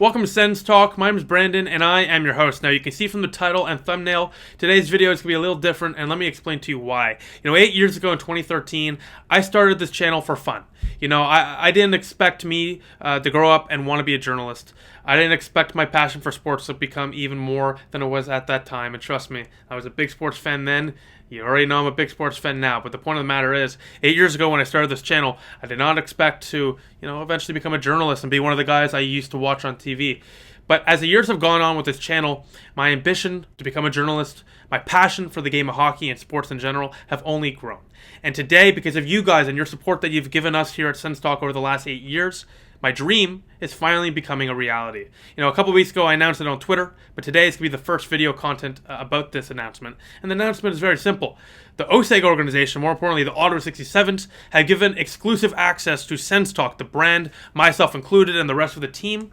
Welcome to SENS TALK. My name is Brandon, and I am your host. Now, you can see from the title and thumbnail, today's video is going to be a little different, and let me explain to you why. 8 years ago in 2013, I started this channel for fun. I didn't expect me to grow up and want to be a journalist. I didn't expect my passion for sports to become even more than it was at that time, and trust me, I was a big sports fan then. You already know I'm a big sports fan now, but the point of the matter is, 8 years ago when I started this channel, I did not expect to, eventually become a journalist and be one of the guys I used to watch on TV. But as the years have gone on with this channel, my ambition to become a journalist, my passion for the game of hockey and sports in general have only grown. And today, because of you guys and your support that you've given us here at SENS TALK over the last 8 years, my dream is finally becoming a reality. A couple weeks ago I announced it on Twitter, but today is going to be the first video content about this announcement. And the announcement is very simple. The OSEG organization, more importantly the Ottawa 67s, have given exclusive access to SENS TALK, the brand, myself included, and the rest of the team.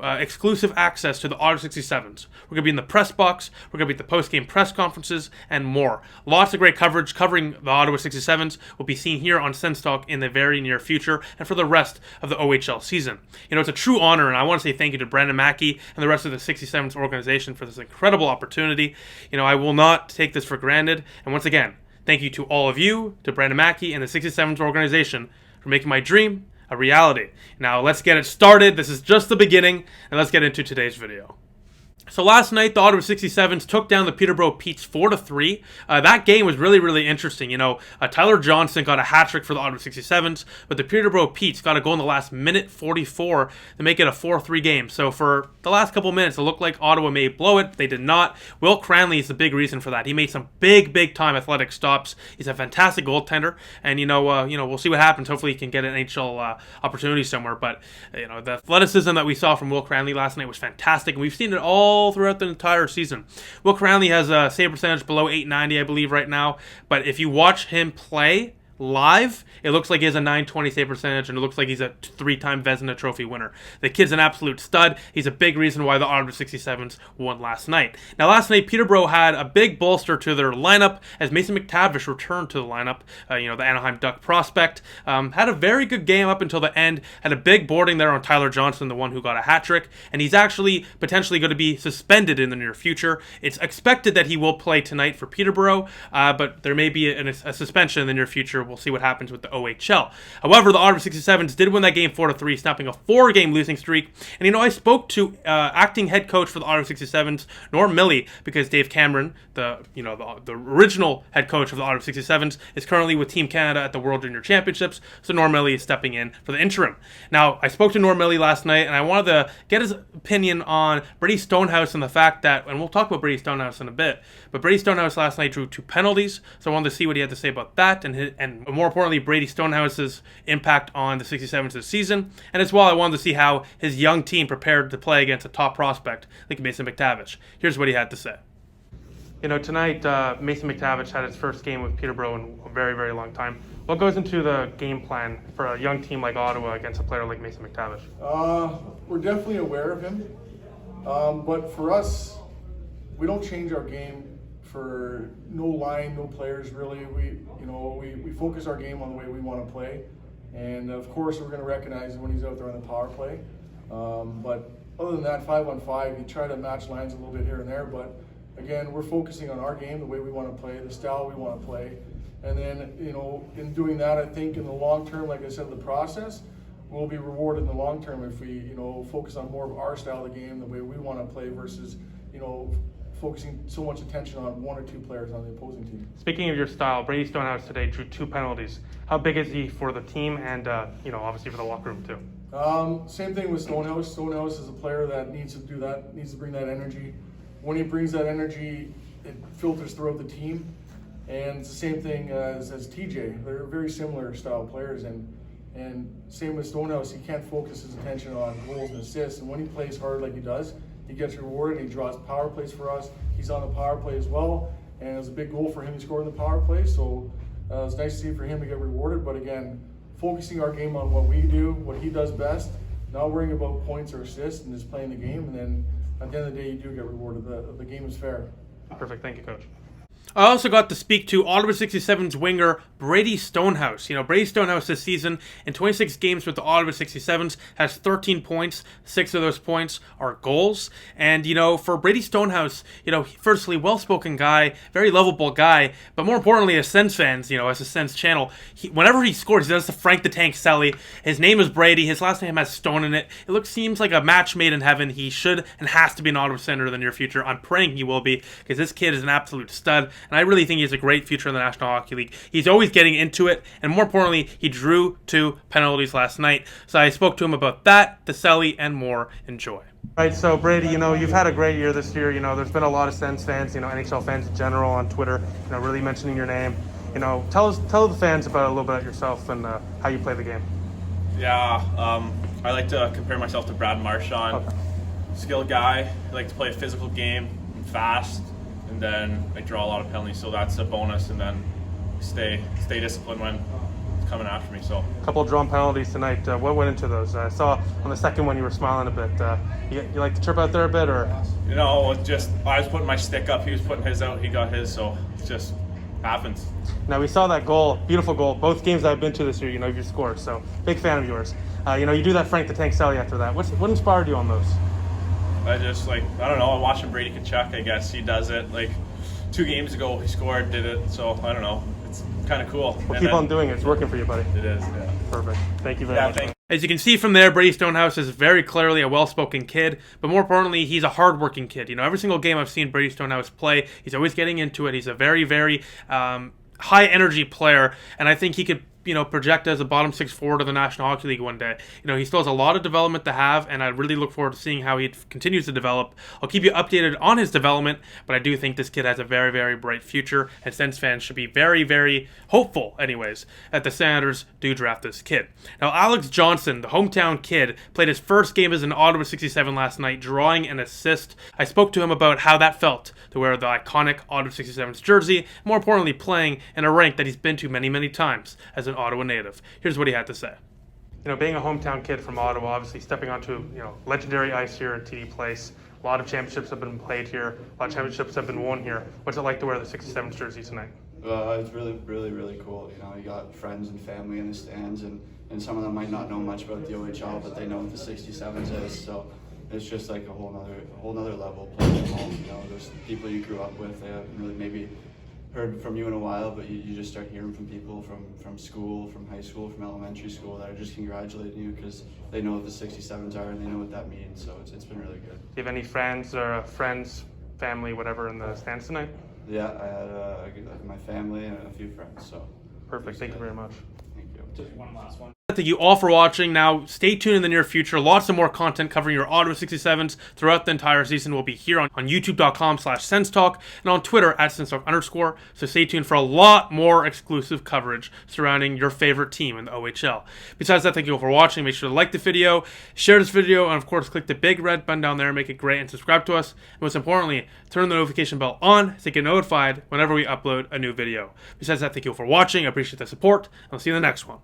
Exclusive access to the Ottawa 67s. We're going to be in the press box, we're going to be at the post-game press conferences, and more. Lots of great coverage covering the Ottawa 67s will be seen here on SENS TALK in the very near future and for the rest of the OHL season. It's a true honor, and I want to say thank you to Brandon Mackey and the rest of the 67s organization for this incredible opportunity. I will not take this for granted, and once again, thank you to all of you, to Brandon Mackey and the 67s organization for making my dream a reality. Now let's get it started. This is just the beginning, and let's get into today's video. So last night, the Ottawa 67s took down the Peterborough Petes 4-3. That game was really, really interesting. Tyler Johnston got a hat trick for the Ottawa 67s, but the Peterborough Petes got a goal in the last minute 44 to make it a 4-3 game. So for the last couple minutes, it looked like Ottawa may blow it. They did not. Will Cranley is the big reason for that. He made some big time athletic stops. He's a fantastic goaltender, and we'll see what happens. Hopefully, he can get an NHL opportunity somewhere. But the athleticism that we saw from Will Cranley last night was fantastic, and we've seen it all throughout the entire season. Will Cranley has a save percentage below .890, I believe, right now. But if you watch him play live, it looks like he has a .920 save percentage, and it looks like he's a 3-time Vezina Trophy winner. The kid's an absolute stud. He's a big reason why the Ottawa 67s won last night. Now, last night, Peterborough had a big bolster to their lineup as Mason McTavish returned to the lineup. The Anaheim Duck prospect. Had a very good game up until the end. Had a big boarding there on Tyler Johnston, the one who got a hat trick, and he's actually potentially going to be suspended in the near future. It's expected that he will play tonight for Peterborough, but there may be a suspension in the near future. We'll see what happens with the OHL. However, the Ottawa 67s did win that game 4-3, snapping a 4-game losing streak. And I spoke to acting head coach for the Ottawa 67s, Norm Milley, because Dave Cameron, the original head coach of the Ottawa 67s, is currently with Team Canada at the World Junior Championships. So Norm Milley is stepping in for the interim. Now, I spoke to Norm Milley last night, and I wanted to get his opinion on Brady Stonehouse and the fact that, and we'll talk about Brady Stonehouse in a bit, but Brady Stonehouse last night drew 2 penalties. So I wanted to see what he had to say about that, and more importantly, Brady Stonehouse's impact on the 67s this season. And as well, I wanted to see how his young team prepared to play against a top prospect like Mason McTavish. Here's what he had to say. Tonight, Mason McTavish had his first game with Peterborough in a very, very long time. What goes into the game plan for a young team like Ottawa against a player like Mason McTavish? We're definitely aware of him, but for us, we don't change our game for no line, no players really. We focus our game on the way we want to play, and of course we're going to recognize when he's out there on the power play. But other than that, 5-on-5, you try to match lines a little bit here and there. But again, we're focusing on our game, the way we want to play, the style we want to play, and then in doing that, I think in the long term, like I said, the process, we'll be rewarded in the long term if we focus on more of our style of the game, the way we want to play versus focusing so much attention on 1 or 2 players on the opposing team. Speaking of your style, Brady Stonehouse today drew 2 penalties. How big is he for the team and, obviously for the locker room too? Same thing with Stonehouse. Stonehouse is a player that needs to do that, needs to bring that energy. When he brings that energy, it filters throughout the team. And it's the same thing as TJ. They're very similar style players. And same with Stonehouse, he can't focus his attention on goals and assists. And when he plays hard like he does, he gets rewarded. He draws power plays for us. He's on the power play as well, and it was a big goal for him to score in the power play. So it was nice to see for him to get rewarded. But again, focusing our game on what we do, what he does best, not worrying about points or assists, and just playing the game. And then at the end of the day, you do get rewarded. The game is fair. Perfect. Thank you, Coach. I also got to speak to Ottawa 67's winger, Brady Stonehouse. Brady Stonehouse this season, in 26 games with the Ottawa 67s, has 13 points. 6 of those points are goals. And, for Brady Stonehouse, firstly, well-spoken guy, very lovable guy, but more importantly, as SENS fans, as a SENS channel, whenever he scores, he does the Frank the Tank Selly. His name is Brady. His last name has Stone in it. It seems like a match made in heaven. He should and has to be an Ottawa Senator in the near future. I'm praying he will be, because this kid is an absolute stud. And I really think he has a great future in the National Hockey League. He's always getting into it, and more importantly, he drew 2 penalties last night. So I spoke to him about that, the Selly, and more. Enjoy. Right, so Brady, you've had a great year this year. There's been a lot of SENS fans, NHL fans in general on Twitter, really mentioning your name. Tell the fans about a little bit about yourself and how you play the game. Yeah, I like to compare myself to Brad Marchand. Okay. Skilled guy. I like to play a physical game, fast, and then I draw a lot of penalties, so that's a bonus. And then stay disciplined when it's coming after me. So a couple of drawn penalties tonight. What went into those? I saw on the second one you were smiling a bit. You like to chirp out there a bit, or? Just I was putting my stick up, he was putting his out, he got his, so it just happens. Now we saw that goal, beautiful goal. Both games I've been to this year, you scored. So big fan of yours. You do that Frank the Tank Selly after that. What inspired you on those? I just I don't know, I'm watching Brady Tkachuk, I guess he does it. 2 games ago he scored, did it, so I don't know. It's kind of cool. Well, keep on doing it. It's working for you, buddy. It is, yeah. Perfect. Thank you very much. Thanks. As you can see from there, Brady Stonehouse is very clearly a well-spoken kid, but more importantly, he's a hard-working kid. Every single game I've seen Brady Stonehouse play, he's always getting into it. He's a very, very high-energy player, and I think he could project as a bottom 6 forward of the National Hockey League one day. He still has a lot of development to have, and I really look forward to seeing how he continues to develop. I'll keep you updated on his development, but I do think this kid has a very, very bright future, and Sens fans should be very, very hopeful, anyways, that the Senators do draft this kid. Now, Alex Johnston, the hometown kid, played his first game as an Ottawa 67 last night, drawing an assist. I spoke to him about how that felt to wear the iconic Ottawa 67's jersey, more importantly, playing in a rink that he's been to many, many times as an Ottawa native. Here's what he had to say. Being a hometown kid from Ottawa, obviously stepping onto legendary ice here at TD Place. A lot of championships have been played here. A lot of championships have been won here. What's it like to wear the 67 jersey tonight? It's really, really, really cool. You got friends and family in the stands, and some of them might not know much about the OHL, but they know what the 67s is. So it's just like a whole nother level playing at home. There's people you grew up with. They haven't really maybe heard from you in a while, but you just start hearing from people from school, from high school, from elementary school that are just congratulating you because they know what the 67s are and they know what that means. So it's been really good. Do you have any friends or family, whatever, in the stands tonight? Yeah, I had my family and a few friends. So perfect. Thank you very much. Thank you. Just one last one. Thank you all for watching. Now, stay tuned in the near future. Lots of more content covering your Ottawa 67s throughout the entire season will be here on youtube.com/SENS TALK and on Twitter @SensTalk_. So stay tuned for a lot more exclusive coverage surrounding your favorite team in the OHL. Besides that, thank you all for watching. Make sure to like the video, share this video, and of course, click the big red button down there and make it great, and subscribe to us. And most importantly, turn the notification bell on so you get notified whenever we upload a new video. Besides that, thank you all for watching. I appreciate the support, and I'll see you in the next one.